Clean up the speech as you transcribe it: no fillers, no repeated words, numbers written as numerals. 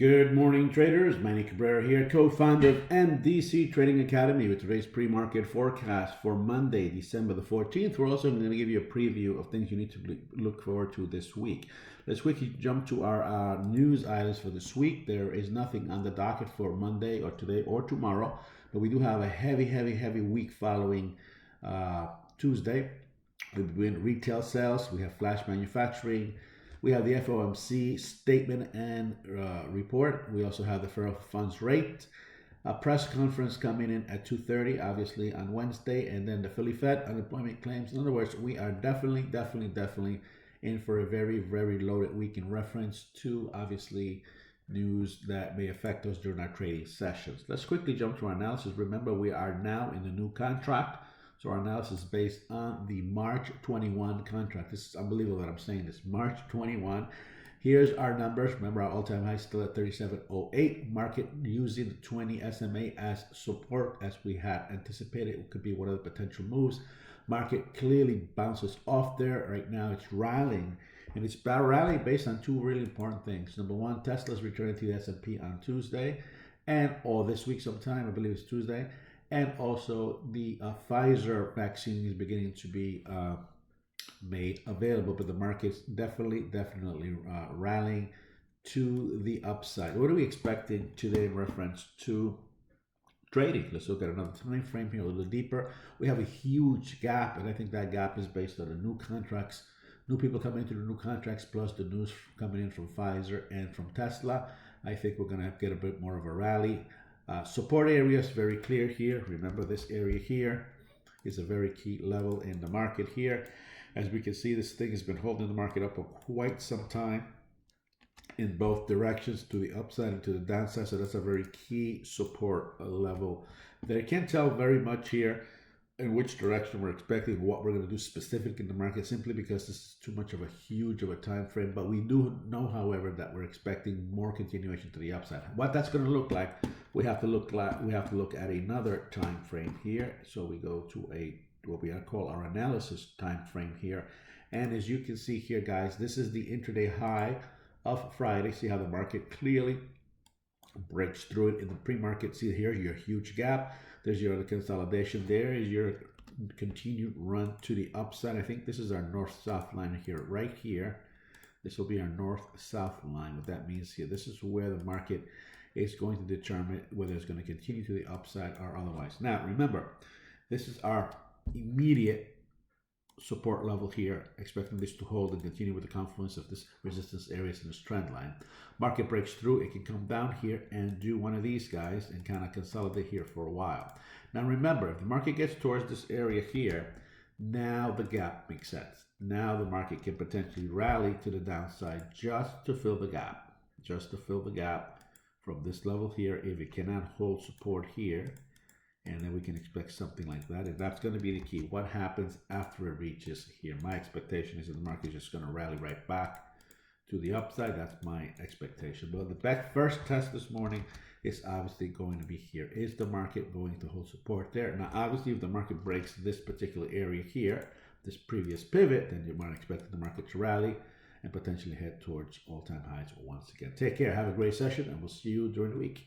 Good morning, traders. Manny Cabrera here, co-founder of MDC Trading Academy with today's pre-market forecast for Monday, December the 14th. We're also going to give you a preview of things you need to look forward to this week. Let's quickly jump to our news items for this week. There is nothing on the docket for Monday or today or tomorrow, but we do have a heavy week following Tuesday. We'll be doing retail sales. We have flash manufacturing. We have the FOMC statement and report. We also have the federal funds rate. A press conference coming in at 2:30, obviously on Wednesday, and then the Philly Fed unemployment claims. In other words, we are definitely in for a very loaded week in reference to, obviously, news that may affect us during our trading sessions. Let's quickly jump to our analysis. Remember, we are now in the new contract. So our analysis is based on the March 21 contract. This is unbelievable that I'm saying this. March 21. Here's our numbers. Remember, our all-time high is still at 37.08. Market using the 20 SMA as support, as we had anticipated. It could be one of the potential moves. Market clearly bounces off there. Right now, it's rallying. And it's rallying based on two really important things. Number one, Tesla's returning to the S&P on Tuesday. Or this week sometime, I believe it's Tuesday. And also the Pfizer vaccine is beginning to be made available, but the market's definitely rallying to the upside. What are we expecting today in reference to trading? Let's look at another time frame here a little deeper. We have a huge gap, and I think that gap is based on the new contracts, new people coming into the new contracts, plus the news coming in from Pfizer and from Tesla. I think we're going to get a bit more of a rally. Support area is very clear here. Remember, this area here is a very key level in the market here. As we can see, this thing has been holding the market up for quite some time in both directions, to the upside and to the downside. So that's a very key support level. They can't tell very much here in which direction we're expecting, what we're going to do specific in the market, simply because this is too much of a huge of a time frame. But we do know, however, that we're expecting more continuation to the upside. What that's going to look like, we have to look at another time frame here. So we go to what we call our analysis time frame here. And as you can see here, guys, this is the intraday high of Friday. See how the market clearly breaks through it in the pre-market. See here, your huge gap. There's your other consolidation. There is your continued run to the upside. I think this is our north-south line here, right here. This will be our north-south line. What that means here, this is where the market is going to determine whether it's going to continue to the upside or otherwise. Now, remember, this is our immediate support level here, expecting this to hold and continue with the confluence of this resistance areas in this trend line. Market breaks through, it can come down here and do one of these guys and kind of consolidate here for a while. Now remember, if the market gets towards this area here, now the gap makes sense. Now the market can potentially rally to the downside just to fill the gap, from this level here. If it cannot hold support here, and then we can expect something like that. And that's going to be the key. What happens after it reaches here? My expectation is that the market is just going to rally right back to the upside. That's my expectation. But the first test this morning is obviously going to be here. Is the market going to hold support there? Now, obviously, if the market breaks this particular area here, this previous pivot, then you might expect the market to rally and potentially head towards all-time highs once again. Take care. Have a great session, and we'll see you during the week.